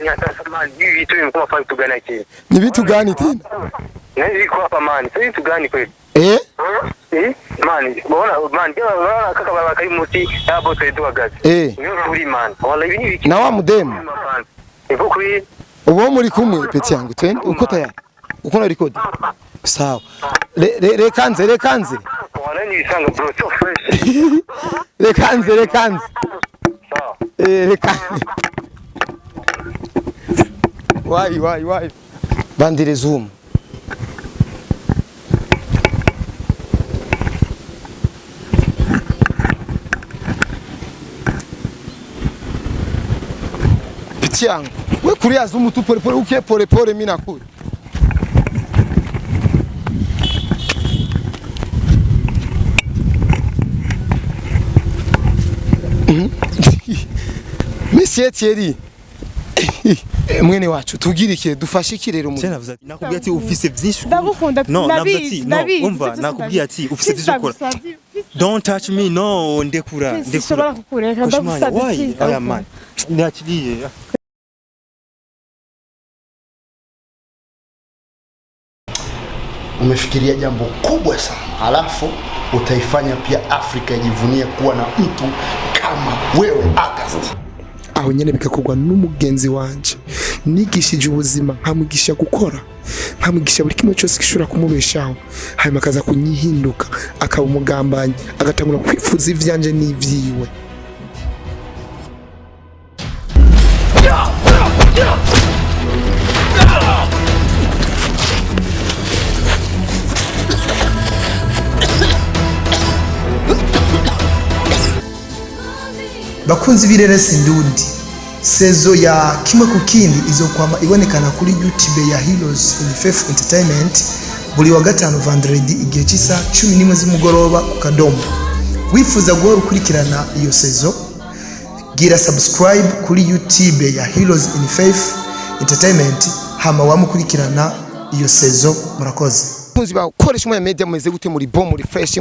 nyatasa man vitu ni kama fanya tugani kile Ni vitu gani tena? Nani iko hapa man sasa vitu gani kweli man mbona man kaka baba kai muti hapo tuitoa gazi ndio kuri man wala hivi ni na wa mudemu ipo kuri uwo muri kumwe peti yangu twende uko tayari uko na record sawa rekanze wala ni sanga bro so fresh rekanze sawa rekanze wai bandire zoom peti yangu we kuria zoom tu pole uke pole mimi nakuri Monsieur Thierry mwene wacu tugirike dufashike rero mu nakubwiye ati ufise byinshi ndagukunda nabizi umva nakubwiye ati ufise byinshi ukora don't touch me no ndekura shobora kukureka ndagusabye aya man ndakiriye umefikiria jambo kubwa sana alafu utaifanya pia Afrika ijivunie kuwa na mtu kama wewe August aho nyene bikakugwa n'umugenzi wanje nigishije ubuzima nkamwigisha gukora nkamwigisha buri kimwe cyose gishobora kumubeshaho hanyuma akaza kunyihinduka akaba umugambanyi agatangura kwifuza ivyanje n'ivyiwe bakunzi bireresi ndundi sezo ya kimwe kukindi izokwama ibonekana kuri YouTube ya Heroes in Faith Entertainment buri wa gatanu vendredi igihe cy'isa 11 z'umugoroba ku Kadomo. Wifuza guhora ukurikirana iyo sezo gira subscribe kuri YouTube ya Heroes in Faith Entertainment hama wamukurikirana iyo sezo murakoze. kunzi bakoresha mu media meze gute muri bon muri fresh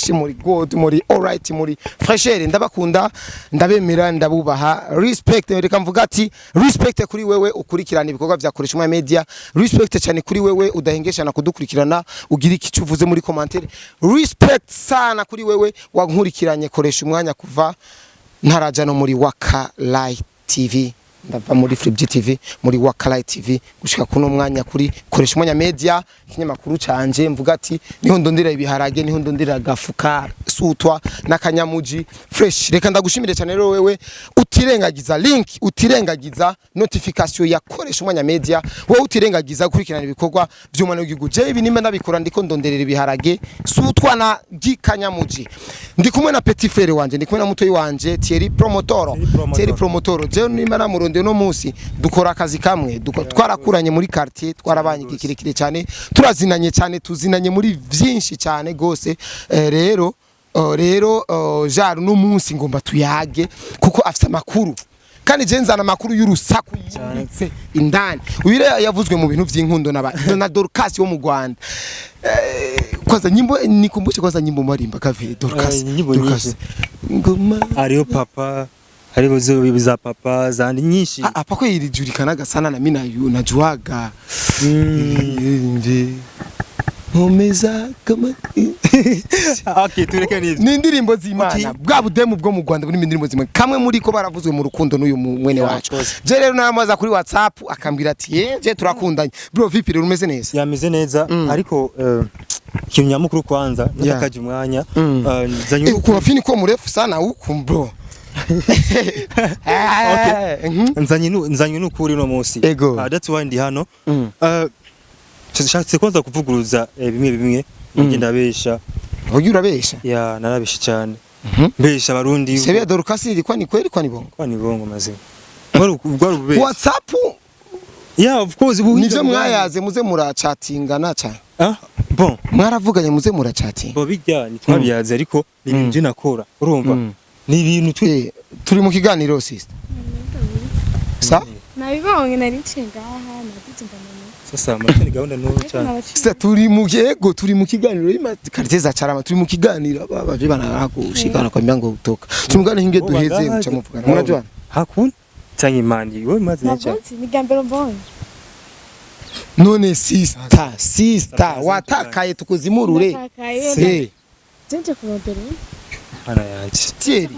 muri good muri alright muri fresher ndabakunda ndabemera ndabubaha respect reka mvuga ati respect kuri wewe ukurikirana ibikorwa byakoresha mu media respect cyane kuri wewe udahengesha na kudukurikirana ugira iki cyuvuze muri commentaire respect sana kuri wewe wankurikiranye koresha umwanya kuva ntaraja no muri Waka Light TV ndava muri Flip TV muri Waka Light TV gushika kuno mwanya kuri koresha umwanya media ikinyamakuru canje mvuga ati niho ndondira ibiharage niho ndondira gafuka sutwa nakanyamuji fresh reka ndagushimire cyane rero wewe utirengagiza link utirengagiza notification ya koresha umwanya media wowe utirengagiza gukurikirana ibikorwa by'umwana w'igihugu je ibi nimba nabikora ndiko ndonderera ibiharage sutwa na gikanyamuji ndi kumwe na petit frère wanje ndi kumwe na mutoyi wanje Thierry Promotoro je nimba namuronde no munsi dukora akazi kamwe twarakuranye muri quartier twarabanye ikirekire cyane turazinanye cyane tuzinanye muri byinshi cyane gose rero jaru no munsi ngomba tuyage kuko afite amakuru kandi je nzana amakuru y'urusaku yitse indani uyire yavuzwe mu bintu by'inkundo na Dorcas wo mu Rwanda kwaza nyimbo nikumbushe kwaza nyimbo marimba kave Dorcas ngoma ariyo papa hariho za papa zandi nyinshi apa ko yirijurikanaga sana na mina yu najuaga Nkomeza kama okay tureke nivyo ni indirimbo z'Imana bwa budemu bwo mu Rwanda buri indirimbo z'Imana kamwe muri ko baravuzwe mu rukundo n'uyu mwene wacu je rero namaza kuri WhatsApp akambira ati je turakundanye bro vipi rero umeze neza yameze neza ariko kinyamukuru kwanza ndakaje umwanya zanyu ku bafini ko murefu sana huko bro nzanyu n'ukuri no munsi that's why ndi hano Shatse kwanza kuvuguruza bimwe ngenda besha. Hoye urabesha? Ya narabesha cyane. Besha abarundi. Sebe Dorcas irikwa ni kweli kwa ni bongo. Kwa ni bongo mazima. WhatsApp? Yeah of course nivyo mwayaze muze murachatinga nacha. Bon, mwaravuganye muze murachatinga. Bo bijya ni twabiyaze ariko ni ibintu nakora. Urumva? Ni ibintu turi mu kiganiro sister. Sa? Nabibonye nari nshinga aha nagitumva sasa matani gahunda no cyane sita turi mu yego turi mu kiganiro imakarite carama turi mu kiganiro baje banagushikana kwa myango utoka tumuganira hinge duheze muca muvugana murajwana hakuni Tangi mani wewe mazi nacha ntabwo ni gambero mbonye none sister watakaye tukuzimurure Jenje kurondera ana yanchi Thierry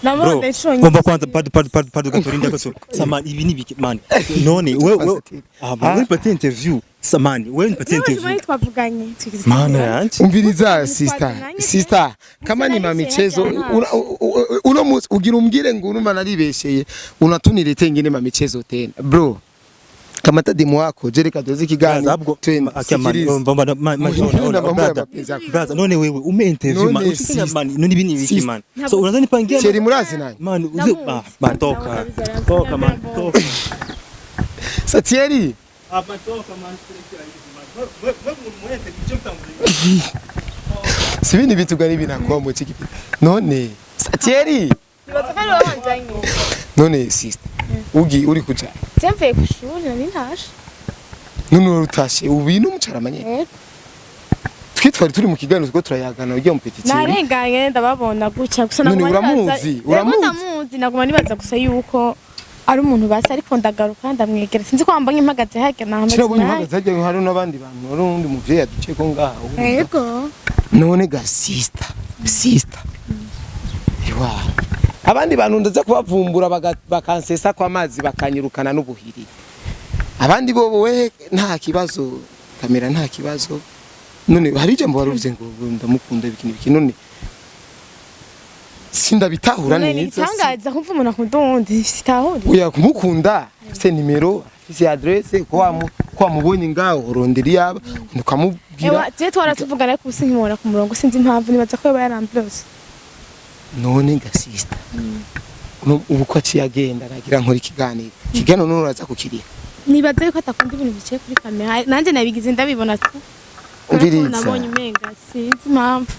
namone shonye ngomba kwanza pardon gatorinda ko samani ibi nibiki mani none wewe wewe pate interview samani wewe nipate interview twavuganye mana yanchi umviriza sister kama ni mamichezo uno muzi ugira umbwire ngo urumva naribesheye unatunire tengene mamichezo tena bro kama tadimu wako jereka dozi kigani brother none wewe ume interview man none ibini biki man so unazani pangia Thierry murazi naye man man toka man toka sa Thierry toka man sibini vitu gani binakombo chiki none sa Thierry nibatakari wabanjanye none sister ugi uri kuja Tempe kushuri na nintashe none urutashe ubintu mucaramanye twitwari turi mu kiganiro twa turayagana ugiye mu petit narenganye ndababona guca gusa none uramuzi naguma nibaza gusa yuko ari umuntu basi ariko ndagaruka ndamwegera sinzi ko wambanye impagaze hake nahameze cyabonye impagaze hake hari n'abandi bantu ari undi muvyeyi aduce ko ngaho yego none ga sister iwa abandi bantu ndaza kubavumbura bakansesa kwa mazi bakanyirukana n'ubuhiri abandi bobo we nta kibazo kamera nta kibazo none hari jambo waruvuze ngo ndamukunda biki none sinda bitahura neza nitangaza kumva umuntu akunda undi sitahuri uya kumukunda se nimero afise adresse ko wamubonye ngaho urondera yaba ukamubwira je twaratuvugana ariko usinkimora ku murongo sinzi impamvu nibaza ko yaramplose none ga sister ubu ko aciyagenda nagira nkora ikiganiro none uraza kukiriha nibaza yuko atakunda ibintu bicaye kuri kamera nanje nabigize ndabibona tu umviriza nabonye umenga sinzi impamvu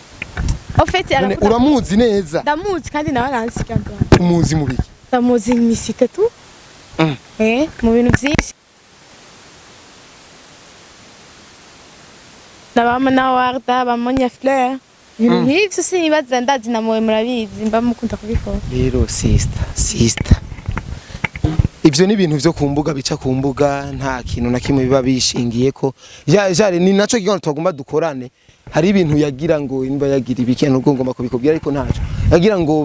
ofete uramuzi neza ndamuzi kandi nawe aransiga umuzi mu biki ndamuzi imisite tu mu bintu byinshi nabama na warda bamonya fleur nk'ibyo sinibaza ndazi namuwe murabizi mba mukunda kubikora rero sister ibyo ni ibintu byo kumbuga bica kumbuga nta kintu na kimwe biba bishingiye ko jare ni naco kiganiro twagomba dukorane hari ibintu yagira ngo imba yagira ibikeno ngomba kubikubwira ariko ntaco yagira ngo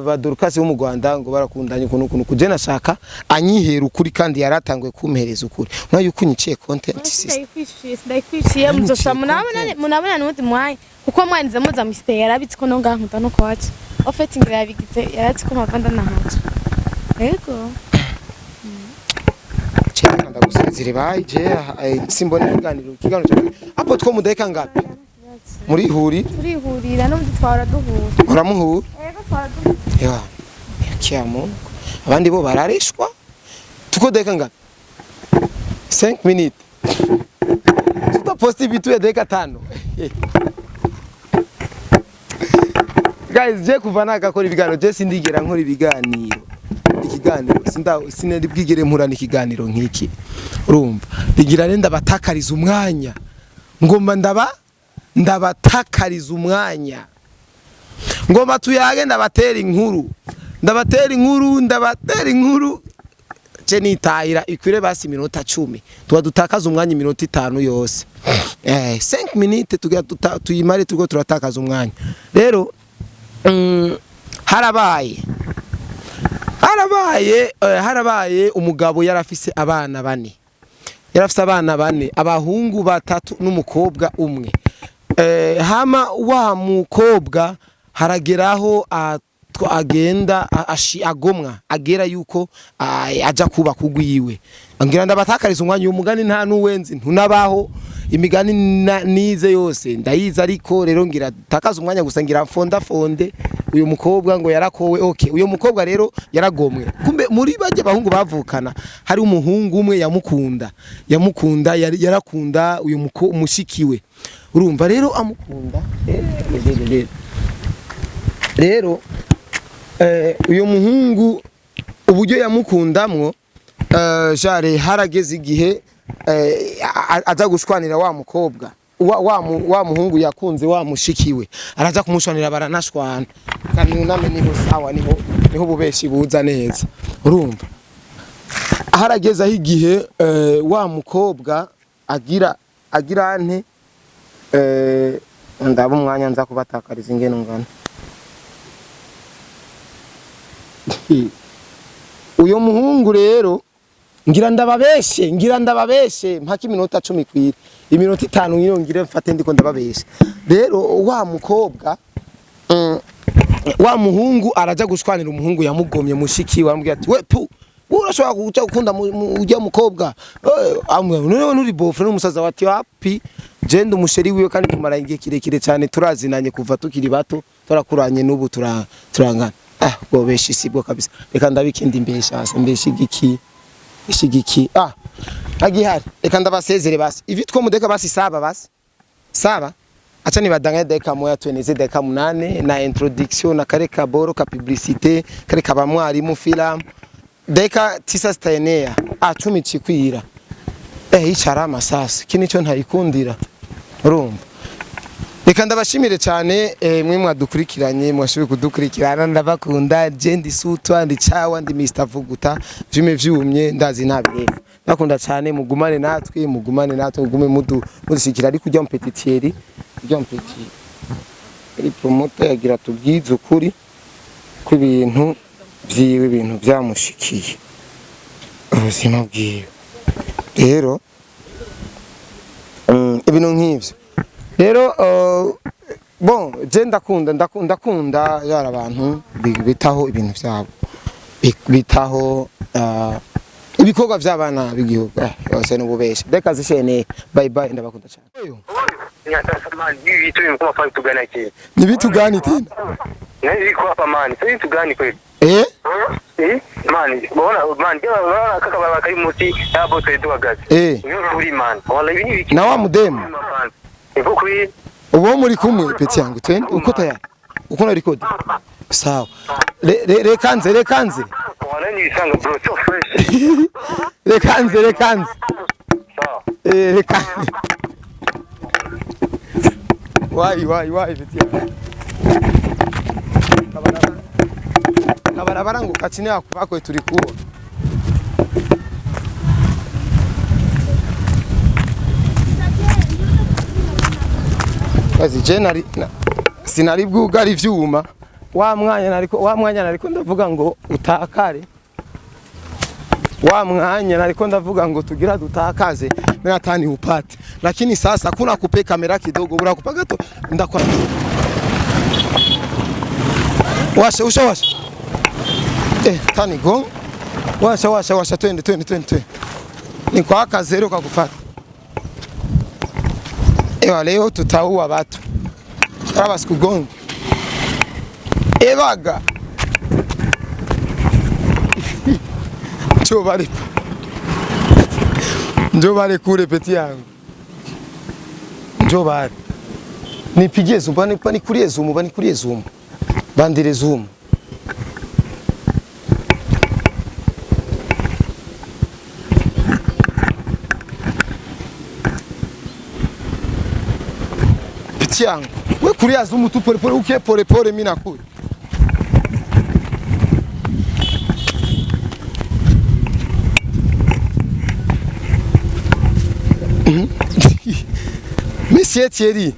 badurukase bo mu Rwanda ngo barakundanye ukuntu kuje nashaka anyihera ukuri kandi yaratangwe kumpereza ukuri nayo ukunyiciye content sister ndayikwishiye muzosha munabona n'undi mwaye kuko mwanize muza mistake yarabitse ko nonga nkuta no kwaca ofete ngira yabigize yaratse ko mpavanda nahaca yego cyane ndagusezere baje simbone ikiganiro apo two mudeka ngapi muri turihurira no mutwara duhura uramuhura yego twara duhura ya yakiamo abandi bo bararishwa tukodeka ngapi 5 minutes tutaposti bitu ya dakika 5 guys je kuva nagakora ibiganiro je sindigera nkora ibiganiro sinari bwigere mpurana ikiganiro nk'iki urumva rigira renda batakariza umwanya ngomba ndabatakariza umwanya ngomba tuyage ndabatera inkuru je nitahira ikwire basi minota 10 tuba dutakaza umwanya iminota 5 yose 5 minutes tuyimare turiko turatakaza umwanya rero harabaye umugabo yarafise abana bane abahungu 3 n'umukobwa umwe hama wa mukobwa harageraho agenda agera yuko aja kuba kugwiwe ngira ndabatakariza umwanya umugani nta nuwenzi ntunabaho imigani nize yose ndayiza ariko rero ngira takaza umwanya gusa ngira fonde uyu mukobwa ngo yarakowe okay uyu mukobwa rero yaragomwe kumbe muri baje bahungu bavukana hari umuhungu umwe yarakunda uyu mushikiwe urumva rero amukunda rero uyu muhungu uburyo yamukundamwo jare harageze igihe aza gushwanira wa mukobwa wa muhungu yakunze wa mushikiwe araza kumushwanira baranashwana kandi uname niho sawa niho niho ububeshi buza neza urumva harageze aho igihe wa mukobwa agira ante ndaba umwanya nza kubatakariza ingene ngana uyo muhungu rero ngira ndababeshe mpaka iminota 10 kwira iminota 5 ngire mfate ndiko ndababeshe rero wa mukobwa wa muhungu araja gushwanira umuhungu yamugomye mushiki wamubwiye ati we pu urashobora kuja gukunda ujya mukobwa none nuri bofre n'umusaza wati happy jende umusheri wiwe kandi tumara igihe kirekire cyane turazinanye kuva tukiri bato turakuranye n'ubu turangana gobeshi sibwo kabisa reka ndabikindi mbesha hasi mbeshi igiki agihari reka ndabasezere basi ivi two mudeka basi saba acha nibadanga deka moya tweneze deka 8 na introduction na kare kaboro ka publicité kare kabamwari film deka 9 stayenea 10 cikwira icarama sasa kinico ntayikundira urumva reka ndabashimire cyane mwe mwadukurikiranye mwashobe kudukurikirana ndabakunda jendi sutwa ndi cawa ndi Mr Vuguta vyume vyumye ndazi nabireva nakunda cyane mugumane natwe mugume mudushikira ari kujya mpetitieri iri promoter yagira tubwize ukuri ku bintu vyiwe ibintu byamushikiye ubuzima bwiwe rero ibintu nk'ivyo rero bon je ndakunda yara abantu bitaho ibintu byabo bitaho ibikorwa by'abana b'igihugu yose n'ububeshe deka zishene bye bye ndabakunda cyane nyatasama bitu bimukoma fa tugana ki ni bitugani tena nari ko apa man sai tugani kweli man bona kaka baba kari muti abo twedu wagazi niyo kuri man wala ibini biki na wa mudemu Evokwi uwo muri kumwe peti yangu twende uko tayari uko na record sawa rekanze wala ni sanga bro so fresh rekanze sawa rekanze wai peti yangu kabarabara ngo kachine yakubako turi kuwo Kazi jenari sinari bwugari ivyuma wa mwanya nariko ndavuga ngo utakare wa mwanya nariko ndavuga ngo tugira dutakaze na tani upate lakini sasa kuna kupe kamera kidogo urakupa gato ndakwa washa tani go washa twende ni kwa kazero kakufata leo tutaua watu kama sikugonga ebaga njoo bari kule peti yangu njoo bari nipigie zumu banikulie zumu bandire zumu yangu we kulia zumu tu pole uke pole mimi nakuri Monsieur Thierry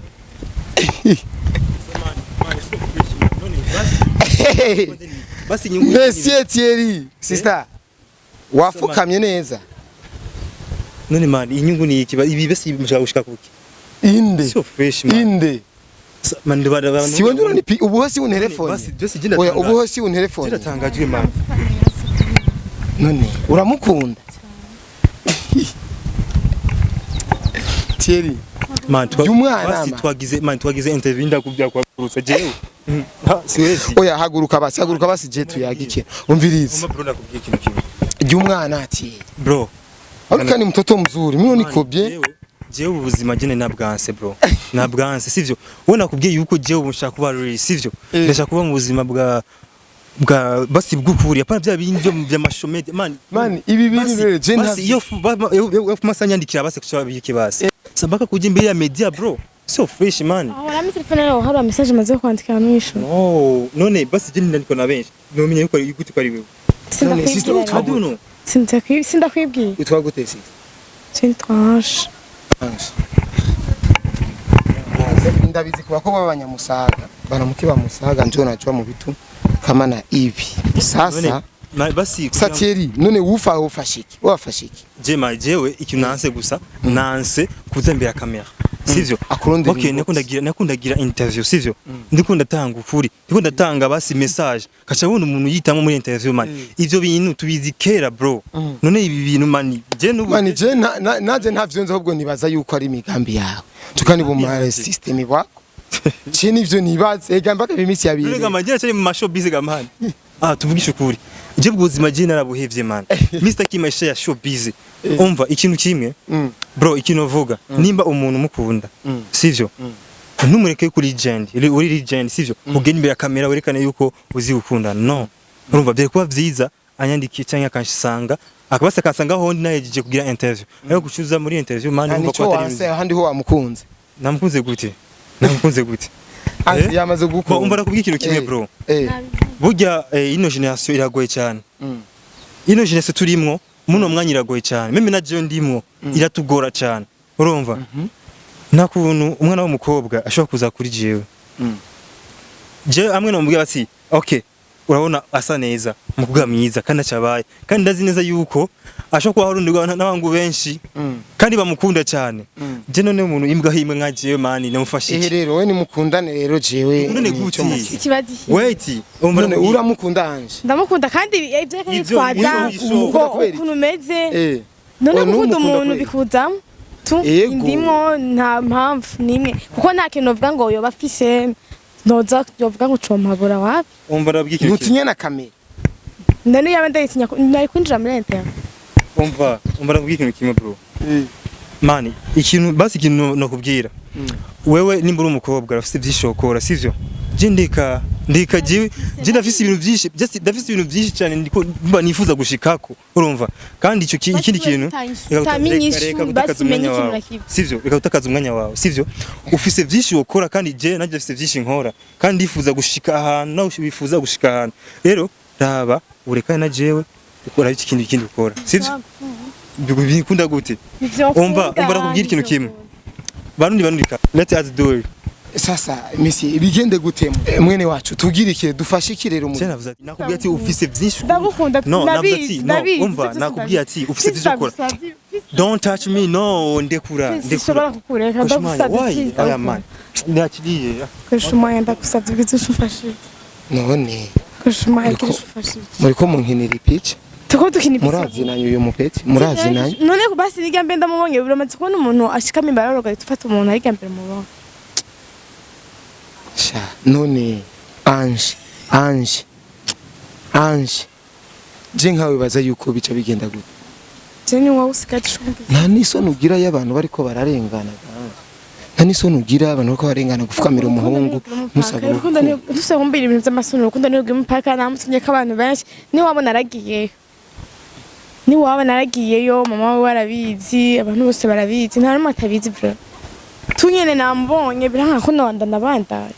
Monsieur Thierry sister wafukamye neza none man inyungu ni iki ibi bese mushaka kuki inde so fresh man inde man ndabara si wonjura ni ubu hose untelefone oya ubu hose untelefone ziratangajwe man none uramukunda Thierry man twagize interview ndakubya kwa kurusa jewe siwezi oya haguruka basi je tuyagike umvirize bro nakubwiye ikintu kimwe ry'umwana ati bro ariko ni mtoto mzuri mimi nikobye jewe ubuzima jene nabwanse bro nabwanse sivyo wowe nakubwiye yuko jewe ubushaka kuba real sivyo ndashaka kuba mu buzima bwa basi bw'ukuri apana bya bindi bya mashomede man ibi bintu je basi iyo masanya ndikira basi kushaba biki basi sabaka kujya imbere ya media bro so fresh man. aho na telefone yawe hari message maze kwandika n'isho No none basi je ndandiko na benshi nomenya yuko yuko twari wewe. None sister Aduno sindakwibwiye utwa gute sister sintwaje ndabizi kuba ko babanyamusaga banamukiba musaga njo najwa mu bitu kama na ibi sasa basi Satieri none ufashiki wafashiki jewe ikintu nanse gusa nanse kuzembera kamera sivyo okay nakundagira interview sivyo ndikunda tanga ukuri ndikunda tanga basi message kacha buno umuntu yitamo muri interview man ivyo bintu tubizi kera bro none ibi bintu man je naje ntavyo nzi ahubwo nibaza yuko ari imigambi yawe tukani bumare system bwako je nivyo nibaza ega mbaka bimisi yabiri rega majira cyane mu mashow busy gamani tuvugisha ukuri je bwuzima je narabuhevye man Mr Kimasha ya show busy umva ikintu kimwe bro ikintu uvuga nimba umuntu mukunda sivyo ntumureke kuri legend uri legend sivyo ugenda imbere ya kamera werekane yuko uzi gukunda no urumva bye kuba vyiza anyandikiye cyangwa akansanga akabasa kasanga ho nayejeje kugira interview ayo gucuza muri interview man umva ko atari handi ho wamukunze namukunze gute yamaze gukunda umva nakubwiye ikintu kimwe bro burya ino generation iragoye cyane ino generation turimwo muno mwanya iragoye cyane meme na je ndimwo iratugora cyane urumva nta kuntu umwana w'umukobwa ashobora kuza kuri jewe je amwe no mubwira ati okay urabona asa neza umukobwa mwiza kandi acabaye kandi ndazi neza yuko ashobora kuba harundirwa n'abangu benshi kandi bamukunda cyane je none umuntu imbwa himwe nka jewe mani namufashije rero we ni mukundane rero jewe none gute ikibazi wait none uramukunda anje ndamukunda kandi ivyo kwitwaza ukuntu meze none gukunda umuntu bikuzamo indimo nta mpamvu nimwe kuko nta kintu uvuga ngo yoba afise noza yovuga ngo compagura wapi umva rabwikira ntutinye na kamera none yabe ndayitinya nari kwinjira muri internet umva rabwikira kimwe bro mani ikintu nakubwira wewe nimba uri umukobwa afite byishokora sivyo je ndika je ndafise ibintu byinshi ndafise ibintu byinshi cyane ndiko nifuza gushikako urumva kandi icyo ikindi kintu reka gutakaza umwanya wawe sivyo reka gutakaza umwanya wawe sivyo ufise byinshi ukora kandi je najye afise byinshi nkora kandi ndifuza gushika ahantu nawe wifuza gushika ahantu rero raba urekane na jewe ukora ikindi ukora sivyo bikunda gute umva nakubwira ikintu kimwe barundika let's do it sasa misi ibigende gute mwene wacu tugirike dufashe rero umuntu nakubwiye ati ufise byinshi ndagukunda nabizi umva nakubwiye ati ufise byinshi ukora don't touch me no ndekura ndekura kukureka ndagusabye aya man ndakiriye kwishuma ndagusabye bizufashe none kwishuma yakishufashe muri ko munkinira ipica tuko dukini murazinanye uyu mupeti murazinanye none basi nigambe ndamubonye biramaze kubona umuntu ashikama imbaraga gufata umuntu ari gambere mu bongo sha none anje je nkawe baza yuko bica bigenda gute Jeni wawe usigaje nta nisoni ugira y'abantu bariko bararengana nta nisoni ugira abantu bariko barengana gufukamira umuhungu musabira urukundo ni dusehumbira ibintu by'amasoni urukundo ni rw'imipaka namutumye ko abantu benshi ni wabona aragiyeyo mama we warabizi abantu bose barabizi nta numwe atabizi bro tunyene nambonye biranka ko nabandana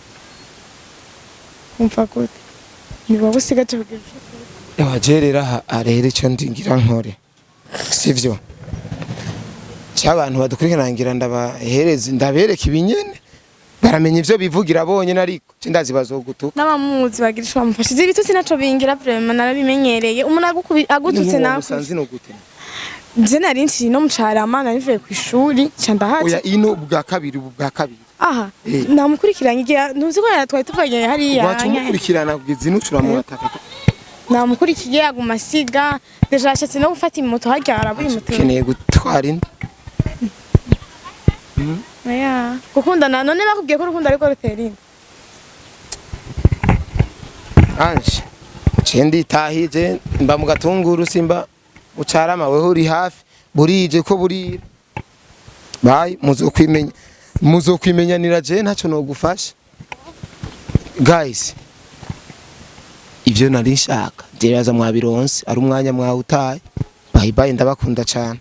umva gute ni wowe usigaje kugira yajerera arere icyo ndingira nkore sivyo cy'abantu badukurikirangira ndabahereza ndabereka ibinyene baramenya ivyo bivugira bonyene ariko cindazi bazogutuka n'abamuzi bagira isho bamufashije ibitutsi naco bingira vraiment narabimenyereye umuntu agututse nako usanze no gute je nari nci no mucarama narivuye ku ishuri candahaje oya ino bwa kabiri aha namukurikiranye igihe ntuzi ko twari tuvanye hariya wamukurikirana kugeza inucura mu bataka namukurikiye aguma siga deja ashatse no gufata imoto hajya araburi moto keneye gutwara indi oya gukundana none bakubwiye ko urukundo ariko rutera inda anje cendi tahije mba mu gatunguru simba ucarama weho uri hafi burije ko burira bayi muzokwimenyanira je ntaco no gufasha guys ivyo nari nshaka jebaza mwabironse ari umwanya mwawutaye bye bye ndabakunda cyane